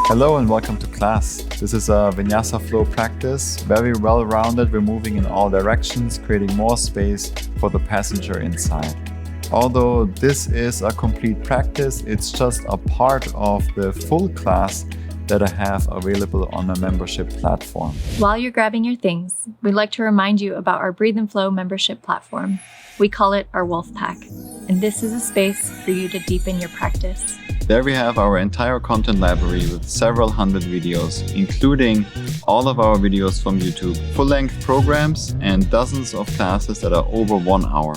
Hello and welcome to class. This is a Vinyasa flow practice, very well-rounded. We're moving in all directions, creating more space for the passenger inside. Although this is a complete practice, it's just a part of the full class that I have available on my membership platform. While you're grabbing your things, we'd like to remind you about our Breathe and Flow membership platform. We call it our wolfpack, and this is a space for you to deepen your practice. There we have our entire content library with several hundred videos, including all of our videos from YouTube, full-length programs, and dozens of classes that are over 1 hour.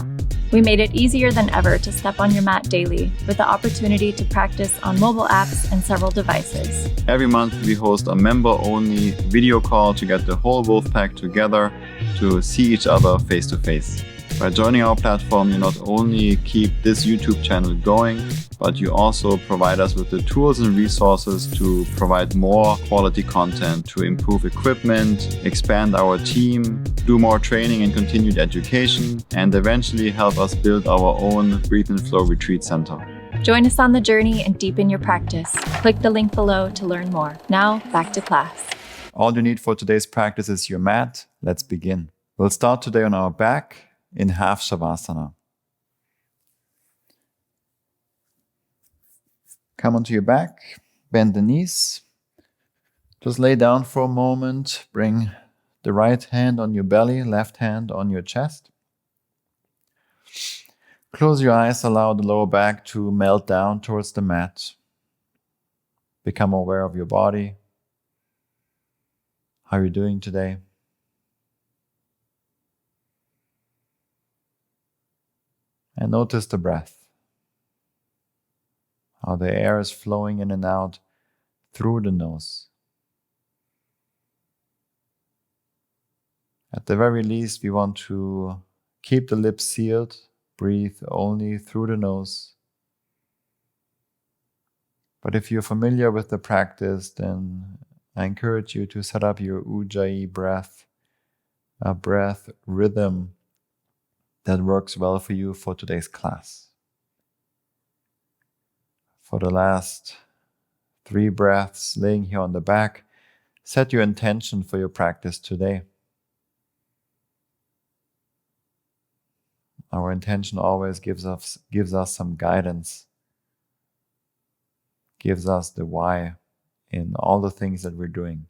We made it easier than ever to step on your mat daily with the opportunity to practice on mobile apps and several devices. Every month we host a member-only video call to get the whole wolfpack together to see each other face-to-face. By joining our platform, you not only keep this YouTube channel going, but you also provide us with the tools and resources to provide more quality content, to improve equipment, expand our team, do more training and continued education, and eventually help us build our own Breathe and Flow retreat center. Join us on the journey and deepen your practice. Click the link below to learn more. Now, back to class. All you need for today's practice is your mat. Let's begin. We'll start today on our back in half Shavasana. Come onto your back, bend the knees. Just lay down for a moment. Bring the right hand on your belly, left hand on your chest. Close your eyes, allow the lower back to melt down towards the mat. Become aware of your body. How are you doing today? And notice the breath. How the air is flowing in and out through the nose. At the very least, we want to keep the lips sealed, breathe only through the nose. But if you're familiar with the practice, then I encourage you to set up your Ujjayi breath, a breath rhythm that works well for you for today's class. For the last 3 breaths, laying here on the back, set your intention for your practice today. Our intention always gives us some guidance, gives us the why in all the things that we're doing,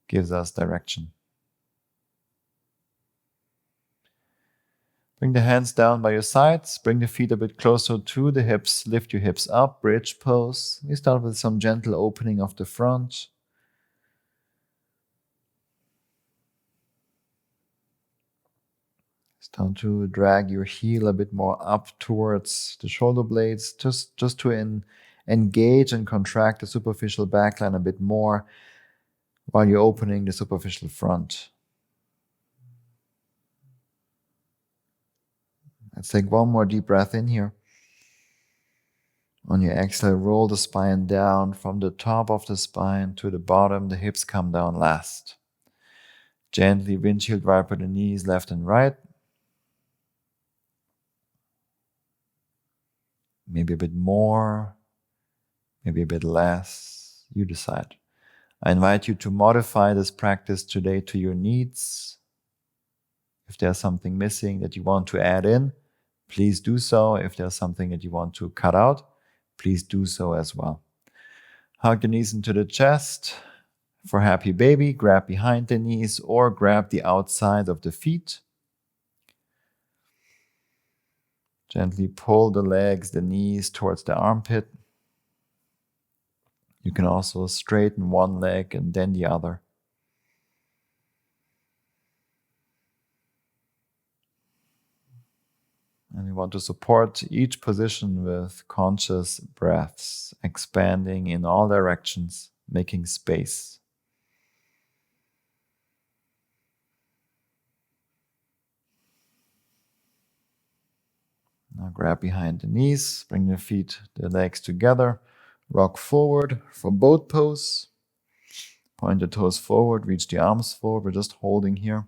gives us direction. Bring the hands down by your sides, bring the feet a bit closer to the hips, lift your hips up, bridge pose. We start with some gentle opening of the front. Start to drag your heel a bit more up towards the shoulder blades, just to engage and contract the superficial backline a bit more while you're opening the superficial front. Let's take one more deep breath in here. On your exhale, roll the spine down from the top of the spine to the bottom. The hips come down last. Gently windshield wiper the knees left and right. Maybe a bit more, maybe a bit less. You decide. I invite you to modify this practice today to your needs. If there's something missing that you want to add in, please do so. If there's something that you want to cut out, please do so as well. Hug the knees into the chest. For happy baby, grab behind the knees or grab the outside of the feet. Gently pull the legs, the knees towards the armpit. You can also straighten one leg and then the other. And we want to support each position with conscious breaths, expanding in all directions, making space. Now grab behind the knees, bring the legs together, rock forward for boat pose. Point the toes forward, reach the arms forward. We're just holding here.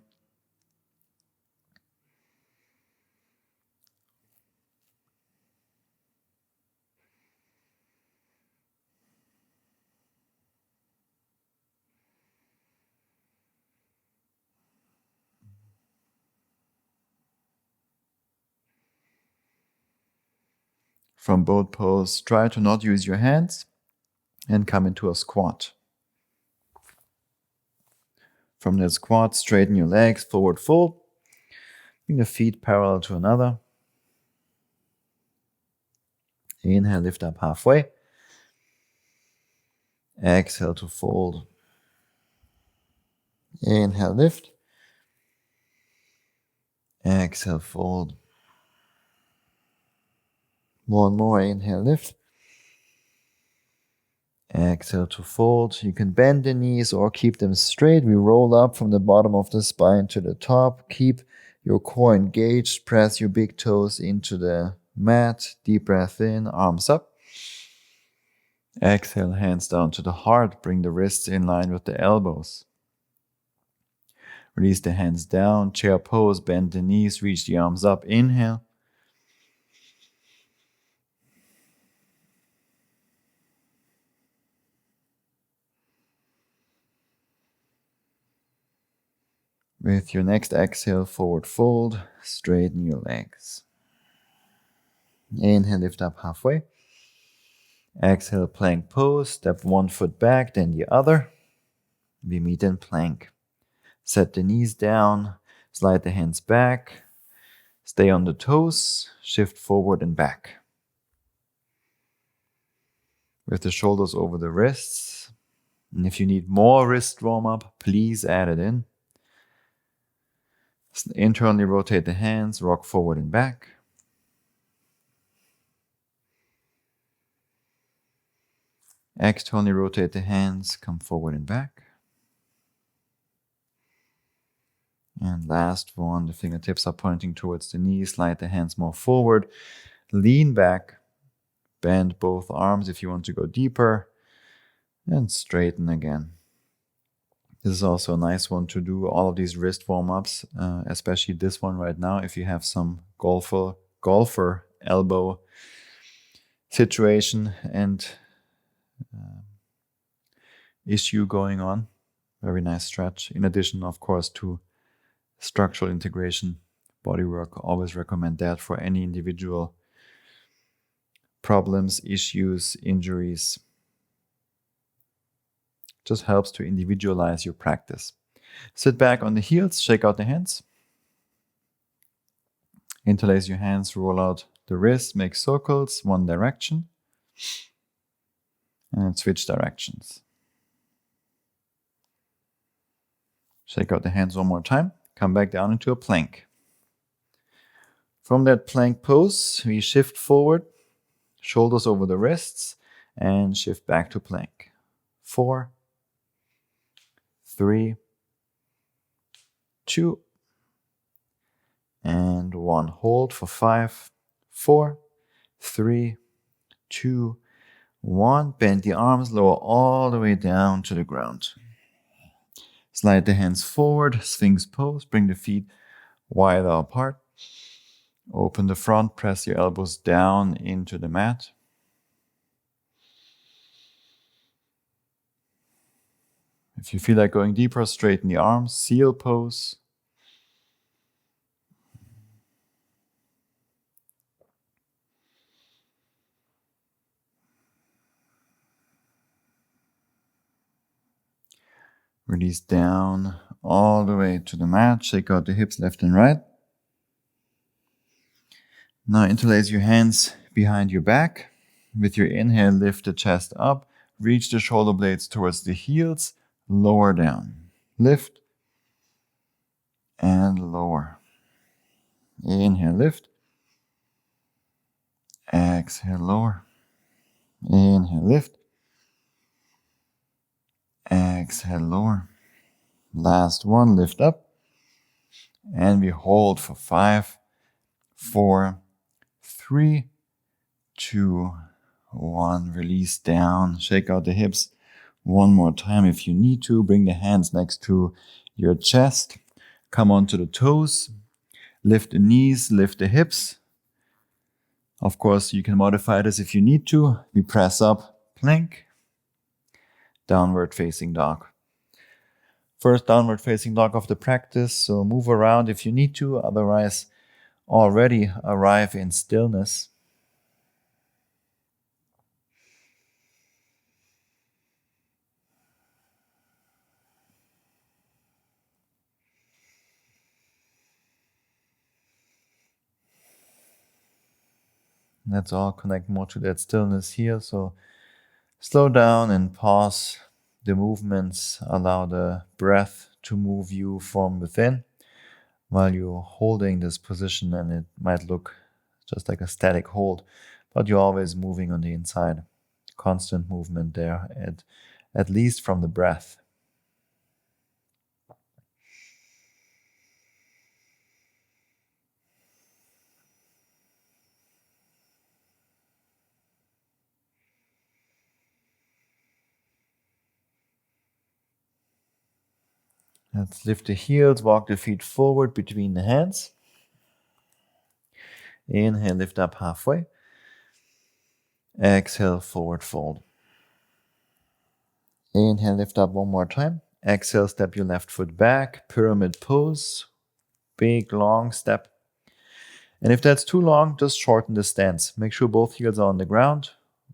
From both poses, try to not use your hands and come into a squat. From the squat, straighten your legs, forward fold. Bring the feet parallel to another. Inhale, lift up halfway. Exhale to fold. Inhale, lift. Exhale, fold. One more, inhale, lift. Exhale to fold. You can bend the knees or keep them straight. We roll up from the bottom of the spine to the top. Keep your core engaged. Press your big toes into the mat. Deep breath in, arms up. Exhale, hands down to the heart. Bring the wrists in line with the elbows. Release the hands down. Chair pose, bend the knees, reach the arms up. Inhale. With your next exhale, forward fold, straighten your legs. Inhale, lift up halfway. Exhale, plank pose. Step one foot back, then the other. We meet in plank. Set the knees down, slide the hands back. Stay on the toes, shift forward and back. With the shoulders over the wrists. And if you need more wrist warm up, please add it in. Internally rotate the hands, rock forward and back. Externally rotate the hands, come forward and back. And last one, the fingertips are pointing towards the knees, slide the hands more forward, lean back, bend both arms if you want to go deeper, and straighten again. This is also a nice one to do all of these wrist warm-ups, especially this one right now if you have some golfer elbow situation and issue going on. Very nice stretch. In addition, of course, to structural integration, body work. Always recommend that for any individual problems, issues, injuries. Just helps to individualize your practice. Sit back on the heels, shake out the hands. Interlace your hands, roll out the wrists, make circles, one direction. And then switch directions. Shake out the hands one more time. Come back down into a plank. From that plank pose, we shift forward, shoulders over the wrists, and shift back to plank. 4, 3, 2, and 1. Hold for 5, 4, 3, 2, 1. Bend the arms, lower all the way down to the ground. Slide the hands forward, Sphinx pose. Bring the feet wider apart. Open the front, press your elbows down into the mat. If you feel like going deeper, straighten the arms, seal pose. Release down all the way to the mat. Shake out the hips left and right. Now interlace your hands behind your back. With your inhale, lift the chest up. Reach the shoulder blades towards the heels. Lower down. Lift and lower. Inhale, lift. Exhale, lower. Inhale, lift. Exhale, lower. Last one, lift up. And we hold for 5, 4, 3, 2, 1. Release down. Shake out the hips one more time if you need to. Bring the hands next to your chest. Come onto the toes. Lift the knees, lift the hips. Of course, you can modify this if you need to. We press up, plank. Downward facing dog. First downward facing dog of the practice, so move around if you need to, otherwise already arrive in stillness. Let's all connect more to that stillness here. So slow down and pause the movements. Allow the breath to move you from within while you're holding this position, and it might look just like a static hold, but you're always moving on the inside. Constant movement there, at least from the breath. Let's lift the heels, walk the feet forward between the hands. Inhale, lift up halfway. Exhale, forward fold. Inhale, lift up one more time. Exhale, step your left foot back, pyramid pose. Big, long step. And if that's too long, just shorten the stance. Make sure both heels are on the ground.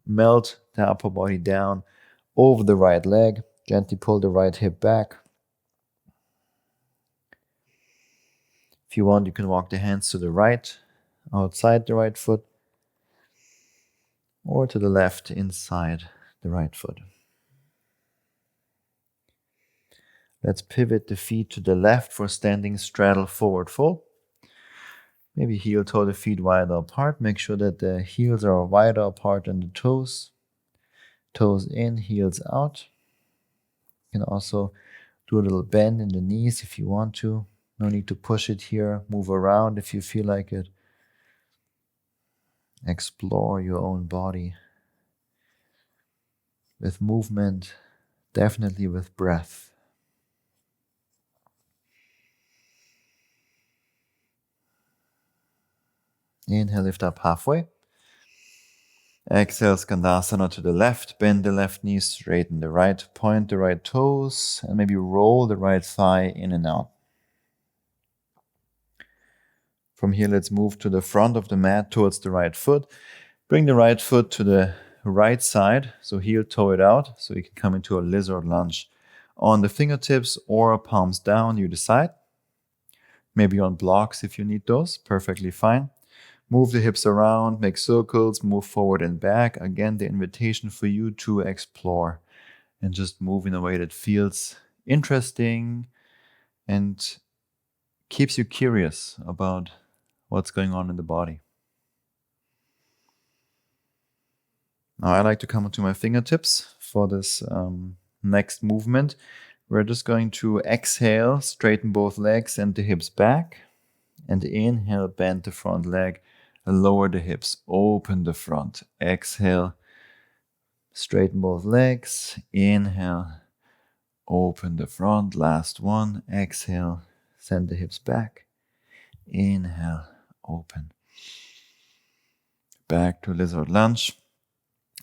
Melt the upper body down over the right leg. Gently pull the right hip back. If you want, you can walk the hands to the right, outside the right foot, or to the left, inside the right foot. Let's pivot the feet to the left for standing straddle forward fold. Maybe heel toe the feet wider apart. Make sure that the heels are wider apart than the toes. Toes in, heels out. You can also do a little bend in the knees if you want to. No need to push it here. Move around if you feel like it. Explore your own body with movement, definitely with breath. Inhale, lift up halfway. Exhale, Skandasana to the left. Bend the left knee, straighten the right. Point the right toes, and maybe roll the right thigh in and out. From here, let's move to the front of the mat towards the right foot. Bring the right foot to the right side, so heel toe it out, so you can come into a lizard lunge. On the fingertips or palms down, you decide. Maybe on blocks if you need those, perfectly fine. Move the hips around, make circles, move forward and back. Again, the invitation for you to explore and just move in a way that feels interesting and keeps you curious about what's going on in the body. Now I like to come onto my fingertips for this next movement. We're just going to exhale, straighten both legs and the hips back. And inhale, bend the front leg, lower the hips, open the front. Exhale, straighten both legs. Inhale, open the front. Last one. Exhale, send the hips back. Inhale, open. Back to lizard lunge.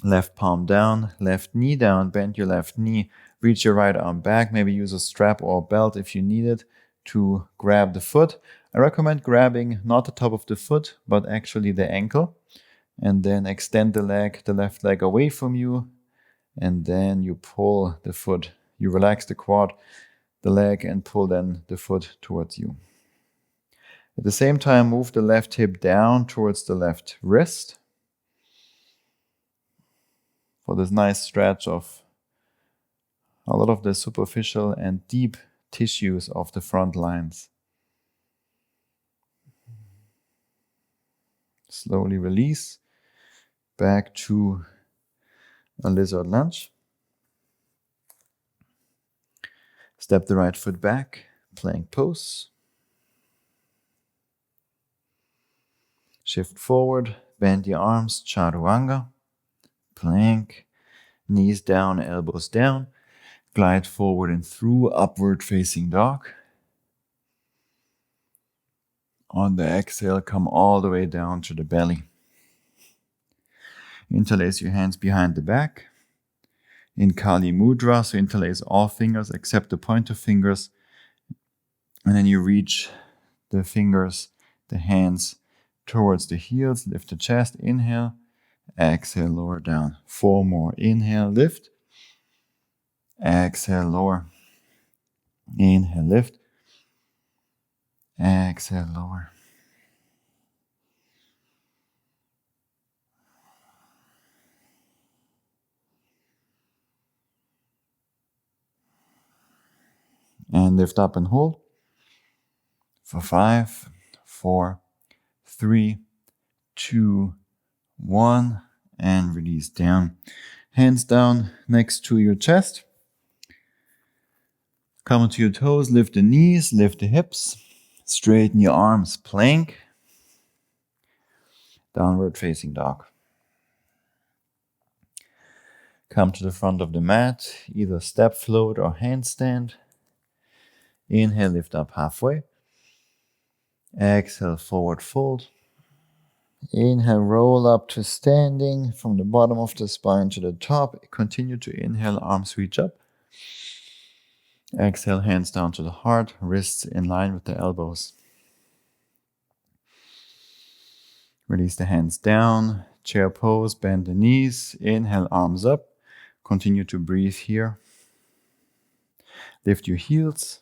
Left palm down, left knee down, bend your left knee, reach your right arm back, maybe use a strap or a belt if you need it to grab the foot. I recommend grabbing not the top of the foot, but actually the ankle, and then extend the left leg away from you, and then you pull the foot. You relax the quad, the leg, and pull then the foot towards you. At the same time, move the left hip down towards the left wrist, for this nice stretch of a lot of the superficial and deep tissues of the front lines. Slowly release back to a lizard lunge. Step the right foot back, plank pose. Shift forward, bend your arms, chaturanga. Plank, knees down, elbows down. Glide forward and through, upward facing dog. On the exhale, come all the way down to the belly. Interlace your hands behind the back. In Kali Mudra, so interlace all fingers except the pointer fingers. And then you reach the fingers, the hands towards the heels. Lift the chest, inhale. Exhale, lower down. 4 more. Inhale, lift. Exhale, lower. Inhale, lift. Exhale, lower. And lift up and hold. For 5, 4, 3, 2, 1. And release down. Hands down next to your chest. Come onto your toes, lift the knees, lift the hips. Straighten your arms, plank. Downward facing dog. Come to the front of the mat, either step float or handstand. Inhale, lift up halfway. Exhale, forward fold. Inhale, roll up to standing from the bottom of the spine to the top. Continue to inhale, arms reach up. Exhale, hands down to the heart, wrists in line with the elbows. Release the hands down, chair pose, bend the knees. Inhale, arms up. Continue to breathe here. Lift your heels.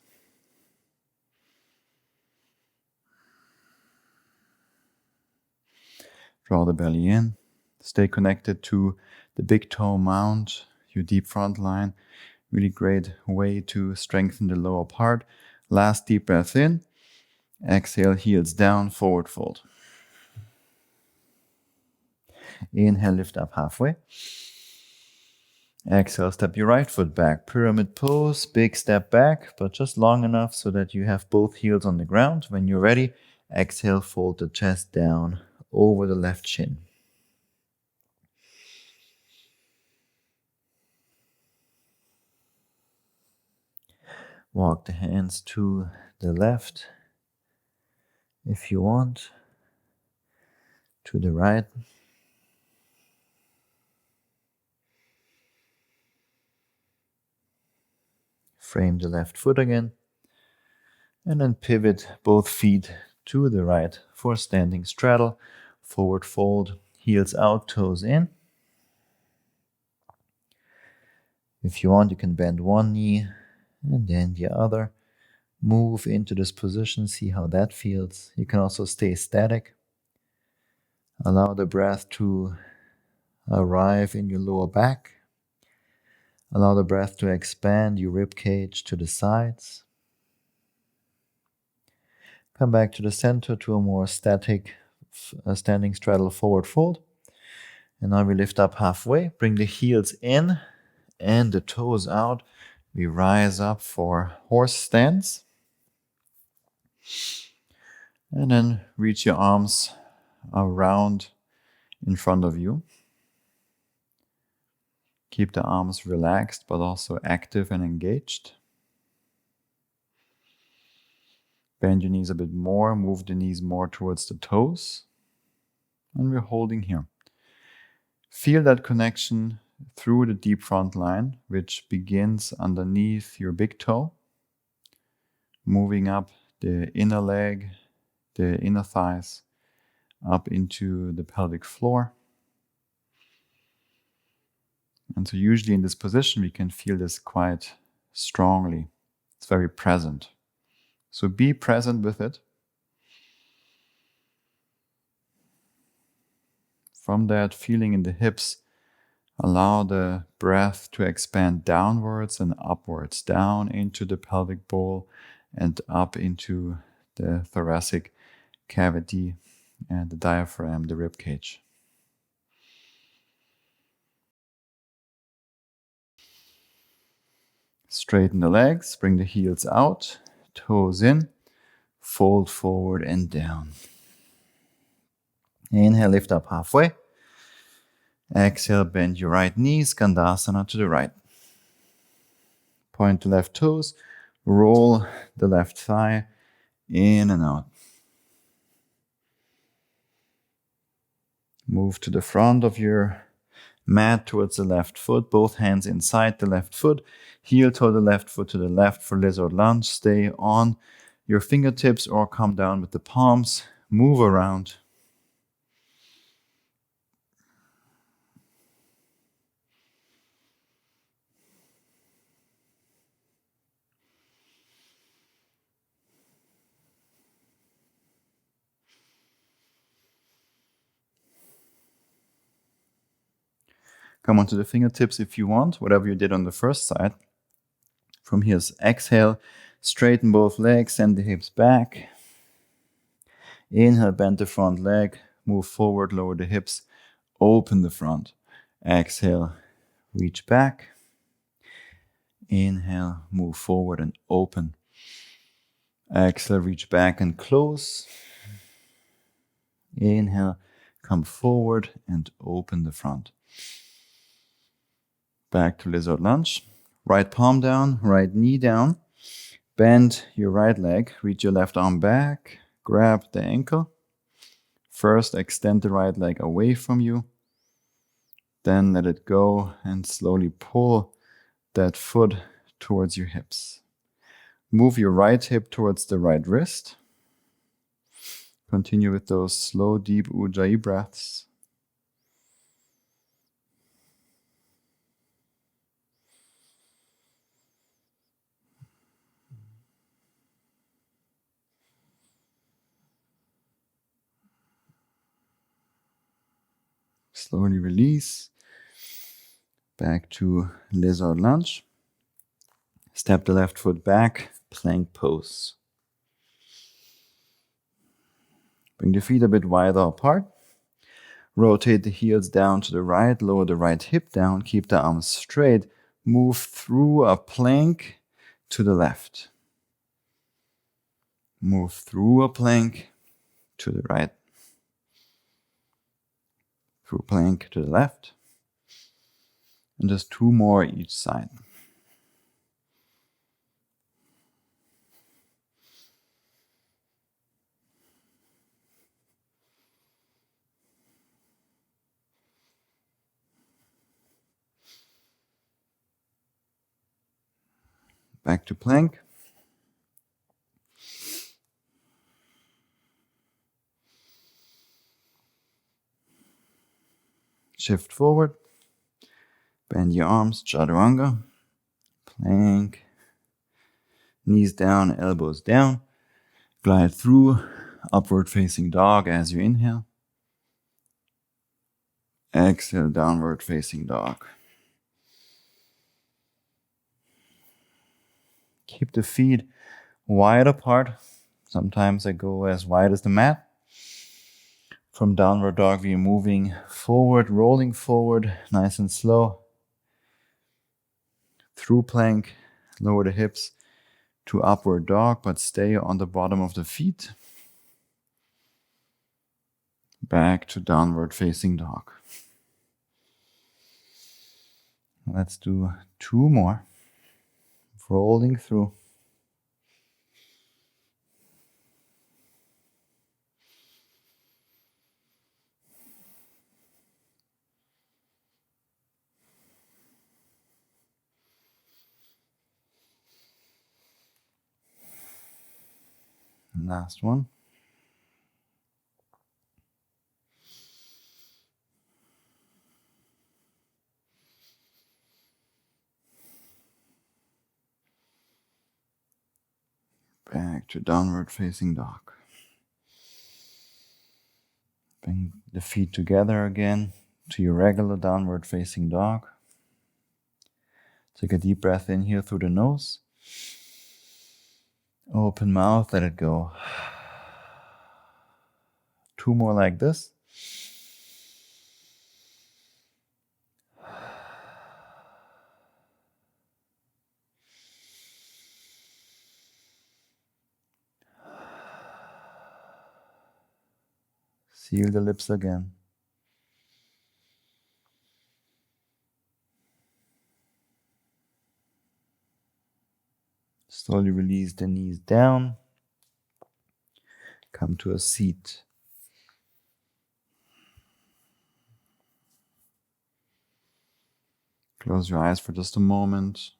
Draw the belly in. Stay connected to the big toe mound, your deep front line. Really great way to strengthen the lower part. Last deep breath in. Exhale, heels down, forward fold. Inhale, lift up halfway. Exhale, step your right foot back. Pyramid pose, big step back, but just long enough so that you have both heels on the ground. When you're ready, exhale, fold the chest down over the left shin. Walk the hands to the left if you want, to the right. Frame the left foot again, and then pivot both feet to the right for standing straddle. Forward fold, heels out, toes in. If you want, you can bend one knee and then the other. Move into this position, see how that feels. You can also stay static. Allow the breath to arrive in your lower back. Allow the breath to expand your rib cage to the sides. Come back to the center to a more static standing straddle forward fold. And now we lift up halfway. Bring the heels in and the toes out. We rise up for horse stance. And then reach your arms around in front of you. Keep the arms relaxed but also active and engaged. Bend your knees a bit more, move the knees more towards the toes. And we're holding here. Feel that connection through the deep front line, which begins underneath your big toe, moving up the inner leg, the inner thighs, up into the pelvic floor. And so usually in this position, we can feel this quite strongly. It's very present. So be present with it. From that feeling in the hips, allow the breath to expand downwards and upwards, down into the pelvic bowl and up into the thoracic cavity and the diaphragm, the rib cage. Straighten the legs, bring the heels out, toes in, fold forward and down. Inhale, lift up halfway. Exhale, bend your right knee, Skandasana to the right. Point the left toes, roll the left thigh in and out. Move to the front of your mat towards the left foot, both hands inside the left foot, heel toe the left foot to the left for lizard lunge. Stay on your fingertips or come down with the palms. Move around. Come onto the fingertips if you want, whatever you did on the first side. From here, exhale, Straighten both legs, send the hips back. Inhale, bend the front leg, move forward, lower the hips, open the front. Exhale, reach back. Inhale, move forward and open. Exhale, reach back and close. Inhale, come forward and open the front. Back to lizard lunge. Right palm down, right knee down. Bend your right leg, reach your left arm back, grab the ankle. First, extend the right leg away from you. Then let it go and slowly pull that foot towards your hips. Move your right hip towards the right wrist. Continue with those slow, deep Ujjayi breaths. Slowly release. Back to lizard lunge. Step the left foot back, plank pose. Bring the feet a bit wider apart. Rotate the heels down to the right, lower the right hip down, keep the arms straight. Move through a plank to the left. Move through a plank to the right. Through plank to the left. And just 2 more each side. Back to plank. Shift forward. Bend your arms, chaturanga. Plank. Knees down, elbows down. Glide through upward facing dog as you inhale. Exhale, downward facing dog. Keep the feet wide apart. Sometimes I go as wide as the mat. From downward dog, we're moving forward, rolling forward, nice and slow. Through plank, lower the hips to upward dog, but stay on the bottom of the feet. Back to downward facing dog. Let's do 2 more. Rolling through. Last one. Back to downward facing dog. Bring the feet together again to your regular downward facing dog. Take a deep breath in here through the nose. Open mouth, let it go. 2 more like this. Seal the lips again. Slowly release the knees down. Come to a seat. Close your eyes for just a moment.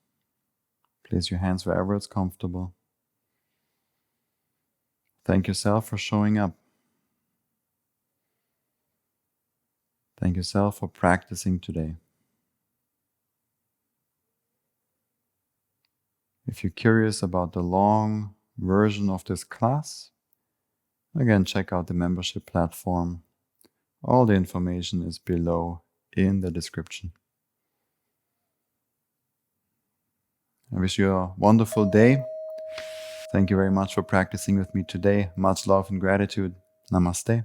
Place your hands wherever it's comfortable. Thank yourself for showing up. Thank yourself for practicing today. If you're curious about the long version of this class, again, check out the membership platform. All the information is below in the description. I wish you a wonderful day. Thank you very much for practicing with me today. Much love and gratitude. Namaste.